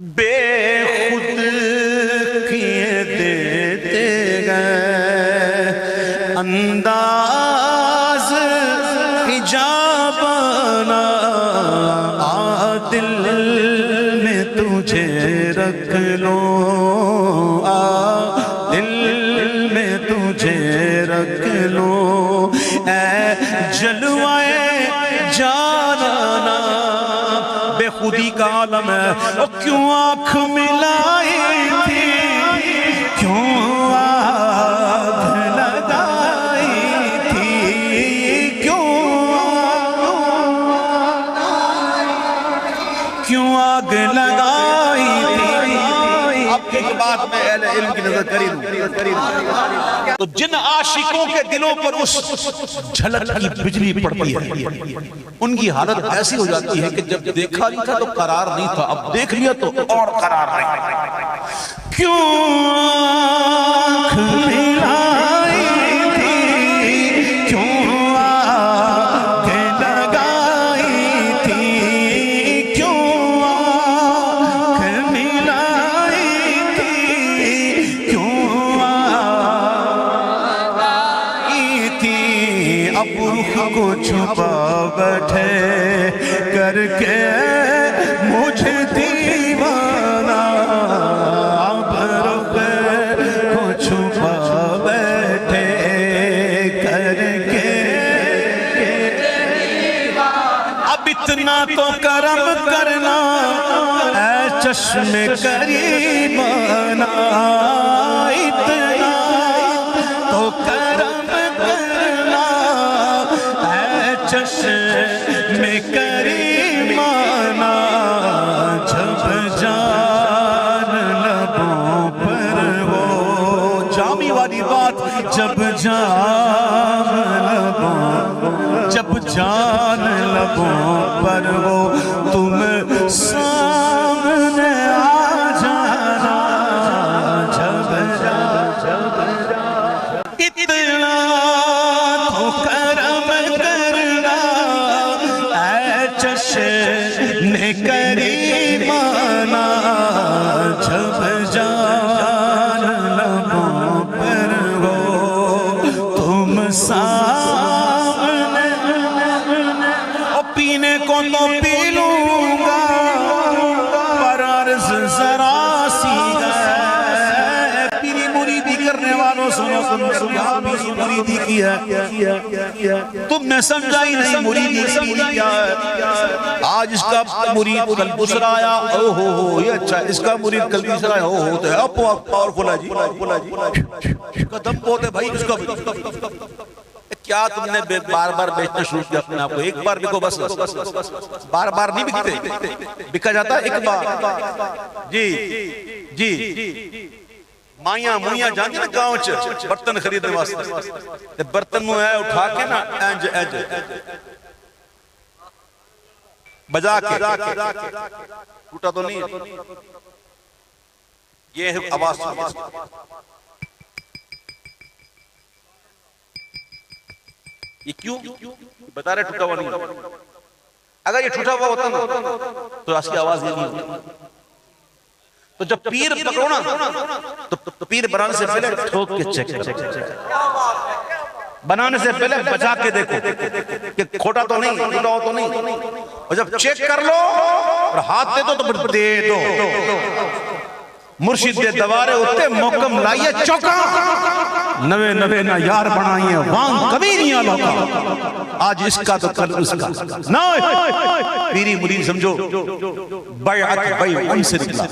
बेखुद किए देते गए अंदाज हिजाबाना, आ दिल में तुझे रख लो, आ दिल में तुझे रख लो, ऐ जलवाए जाना। बेखुदी का आलम है, और क्यों आँख मिलाई थी, क्यों आग लगाई थी, क्यों आग लगाई थी। अब एक बात मैं अहले इल्म की नजर करी लूं, तो जिन आशिकों के दिलों पर उस झलक की बिजली पड़ती है, उनकी हालत ऐसी हो जाती है कि जब देखा नहीं था तो करार नहीं था, अब देख लिया तो और करार नहीं। क्यों आँख मिलाई थी, क्यों आग लगाई थी, क्यों आँख मिलाई थी, क्यों आई थी। अब रुख को छुपा बैठे करके मुझे दीवाना, अब रुख को छुपा बैठे करके, अब इतना तो करम करना ऐ चश्मे करीमाना, इतना तो करम करना ऐ चश्मे करीमाना, जब जान लबों पर वो जामी वाली बात, जब जान लबों, जब जान लबों पर वो तुम सामने आ जाना, जब इतना तो करम करना ऐ चश्मे करीमाना, जब जान लबों पर हो तुम सामने। और पीने को तो पी लूंगा पर अर्ज़ जरा सी है। पीरी मुरीदी करने वालों सुनो सुनो सुनो, मुरीदी की है तुमने समझा ही नहीं मुरीदी क्या है। आज इसका मुरीद कल दूसरा आया, ओ हो ये अच्छा, इसका मुरीद कल तीसरा आया, ओ हो तो है पावरफुल है जी, कदम बहुत है भाई उसका। क्या तुमने बार बार बेचना शुरू किया अपने आप को? एक बार बिको बस, बार बार नहीं बिकते, बिका जाता एक बार। जी जी माइया मुइया जाती ना गांव च बर्तन खरीदने वास्ते, बर्तन नु है उठा के ना इंज इंज बजा के, टूटा तो नहीं, ये है आवाज। ये क्यों बता रहे टूटा हुआ नहीं? अगर ये टूटा हुआ होता ना तो इसकी आवाज ये नहीं होती। तो जब पीर पकड़ो ना तो पीर बनाने से पहले ठोक के चेक, बनाने से पहले बचा के देखो कि खोटा तो नहीं, टूटा हो तो नहीं। और जब चेक कर लो और हाथ दे दो तो दे दो। मुर्शिद दे दवारे उत्ते मोकम लाइए चौका, नवे नवे ना यार बनाइए वांग कभी नहीं आलोका। आज इसका तो कल उसका ना, पीरी मुरीद समझो बैअत बैअन से निकला।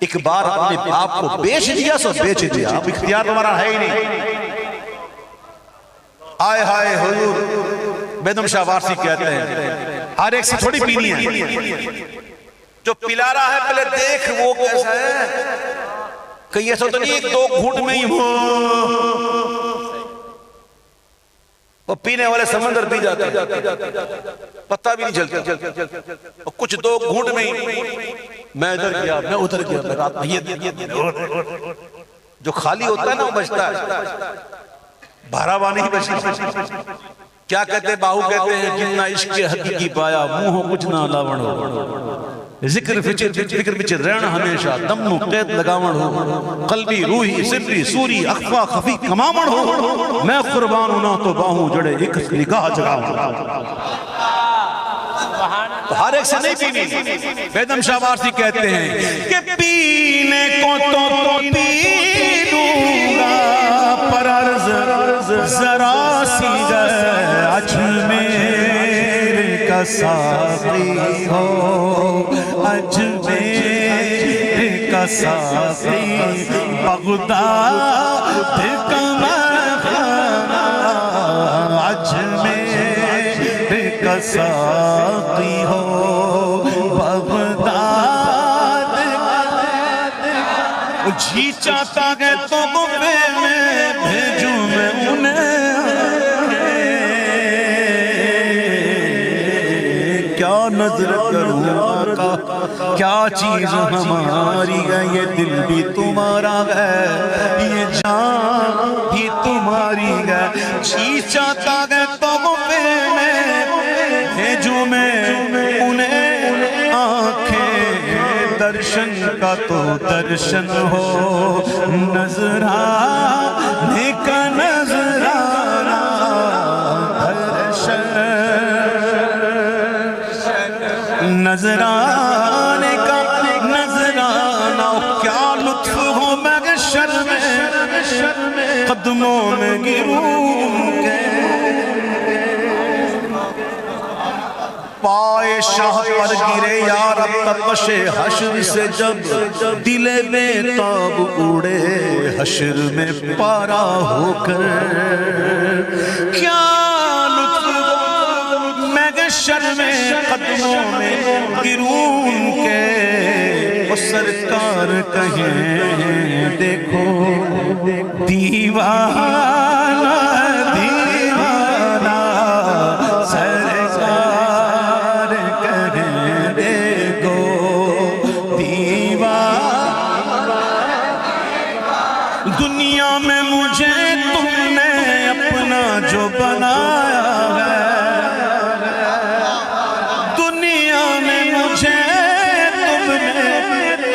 एक बार अपने बाप को बेच दिया सो बेच दिया, अब इख्तियार तुम्हारा है ही नहीं। आए हाय हुजूर बेदम शाह वारसी कहते हैं हर एक से थोड़ी पीनी है, जो पिला रहा है पहले देख वो कैसा है। कहीं ऐसा तो नहीं एक दो घूंट में ही वो पीने वाले समंदर पी जाते हैं, पता भी नहीं चलता। और कुछ दो घूंट में ही मैं इधर गया मैं उधर गया, मैं रात में जो खाली होता है ना वो बचता है, भरा हुआ नहीं बचता। क्या कहते बाहू कहते हैं, जितना इश्क हकीकी पाया मुंह कुछ ना लावण हो। जिक्र फिक्र विच रहना हमेशा दम कैद लगावण हो कल्बी रूही सिर्री सूरी अखफा खफी कमावण हो मैं कुर्बान ना तो बाहू जड़े एक निगाह जगावण। तो हर एक से नहीं पीनी। बेदम शाह वारसी कहते हैं कि पीने को तो पी लूंगा पर अर्ज़ जरा सी अजमेर का साक़ी हो अजमेर का साक़ी बगदाद का महफ़िल अजमेर का साक़ी हो बगदाद जी चाहता है तो मुझे में भेजूं मैं उन्हें क्या नजर करूं आका क्या चीज हमारी है ये दिल भी तुम्हारा है ये जान भी तुम्हारी है जी चाहता है तो मुझे में भेजूं मैं उन्हें आंखें दर्शन का तो दर्शन हो नजराने का नजराना दर्शन नजराने का नजराना क्या लुत्फ हो महशर में कदमों में गिरूं के पाए शाह पर गिरे यार तपशे हश्र से जब दिले बेताब उड़े हश्र में पारा होकर क्या लुत्फ महशर में कदमों में गिरूं के वो सरकार कहें देखो दीवाना दीवाना सरकार कहें देखो दीवाना दुनिया में मुझे तुमने अपना जो बनाया है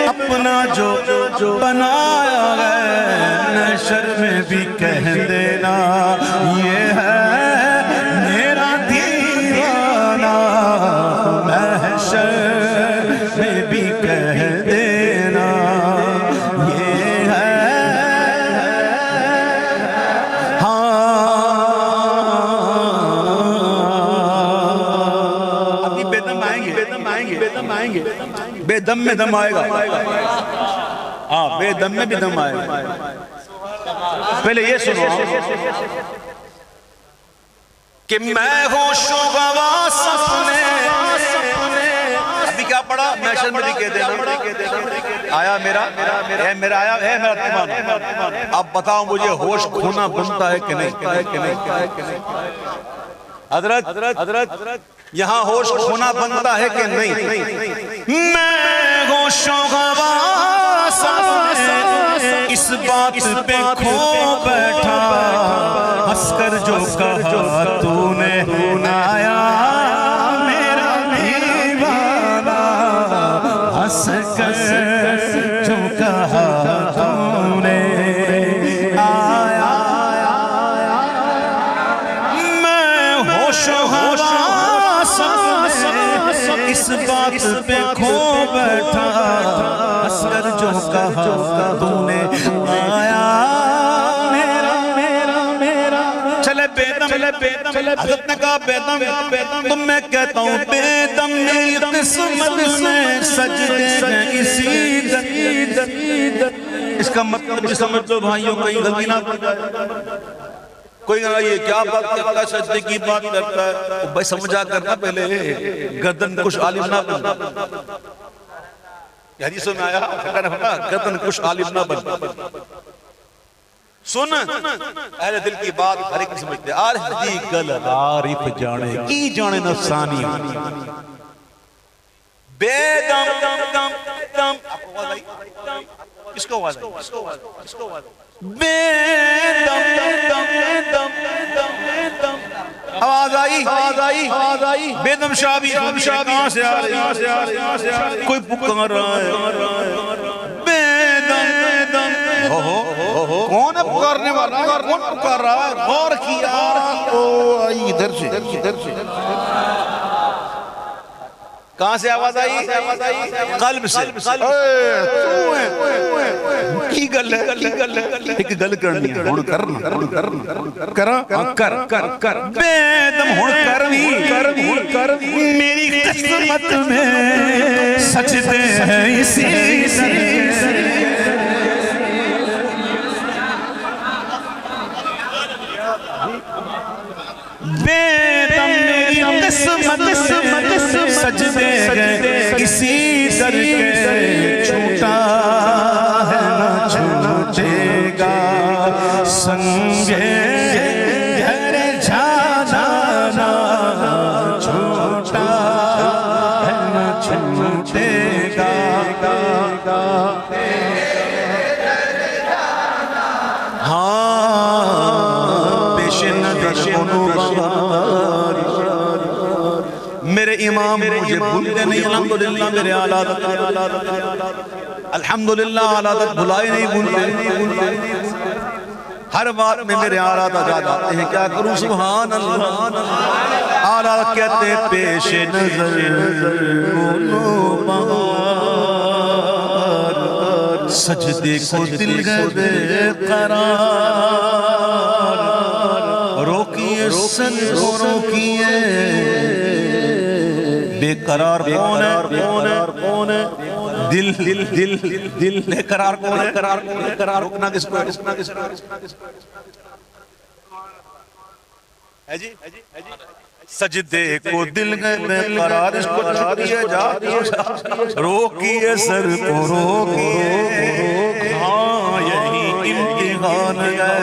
अपना जो बनाया है नशर में भी कह देना ये है मेरा दीवाना महशर में भी कह देना ये है हाँ अभी बेदम आएंगे बेदम में दम आएगा हाँ बेदम में भी दम आएगा। पहले ये सुनो कि मैं होशो गवा सपने अभी क्या पढ़ा महशर में भी कह देना आया मेरा आया है मेरा तूफान। अब बताओ मुझे होश खोना बनता है कि नहीं हजरत यहाँ होश खोना बनता है कि नहीं। मैं होशो हवास इस बात पे खो बैठा हंसकर जो कहा तूने आया मेरा दीवाना हंसकर जो कहा तूने आया मैं होशो इस बात पे खो बैठा हंसकर जो कहा तूने आया मेरा चले बेदम हज़रत ने कहा बेदम तो मैं कहता हूँ बेदम मेरी किस्मत में सजदे हैं इसी इसका मतलब भी समझ लो भाइयों कहीं गलती ना कर जाए कोई ये क्या बात करता है सजदे की बात करता है तो भाई समझा करना पहले गर्दन कुछ आलिम ना बन हदीसों में आया गर्दन कुछ आलिम ना बन सुन अहले दिल की बात हर एक समझते आरिफ गल आरिफ जाने की जाने नफसानी बेदम इसको आवाज आई, बेदम आवाज आई बेदम शाह भी कहां से आ रही, कोई पुकार रहा है बेदम हो कौन है पुकारने वाला, कौन पुकार रहा है? गौर किया ओ आई इधर से। कहां से आवाज आई? कल्ब से। की गल है एक गल करनी है हुण कर बेदम हुण कर मेरी किस्मत में सजदे हैं इसी बेदम मेरी किस्मत सजदे गए किसी दर के छूटा है न छूटेगा संगे घर जाना ना छूटा है न छूटेगा मेरे इमाम मुझे भूलते नहीं अल्हम्दुलिल्लाह मेरे आलात अल्हम्दुलिल्लाह आलात भुलाए नहीं भूलते हर बात में मेरे आलात आ जाते हैं क्या करूं सुभान अल्लाह आलात कहते पेश नजर सजदे को दिल गए करार रोकिए सन रोकिए बेकरार कौन है दिल करार कौन है करार रुकना किसको है जी सजदे को दिल में करार इसको छोड़िए जा रोकिए सर को रोकिए हाँ यही इम्तिहान है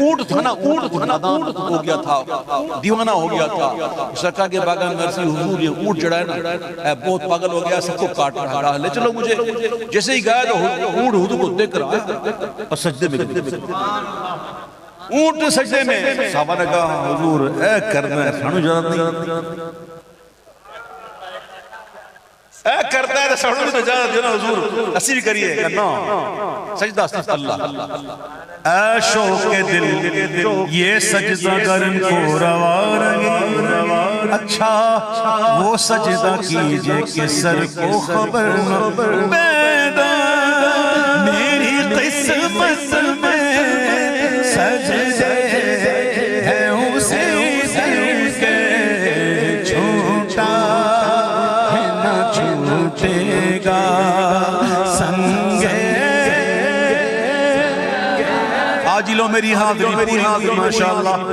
ऊंट था ना ऊंट हो गया था दीवाना हो गया था सरकार के बागान में हुजूर ये ऊंट जड़ा है ना बहुत पागल हो गया सबको काट रहा है ले चलो मुझे जैसे ही गया तो ऊंट हुजूर को देख रहा और सजदे में ऊंट सजदे में साहबा ने कहा हुजूर ए करना है सानू जरूरत नहीं ए करता है तो सानू तो इजाजत दो ना हुजूर असी भी करिए ना सजदा सिर्फ अल्लाह ऐशो के दिल ये सजदा करन को रवा रही अच्छा वो सजदा कीजिए कि सर को खबर बेदा मेरी किस्मत में सजदे है उसे सर के छूटा है न छूटेगा संगे आज लो मेरी हाजिरी माशाअल्लाह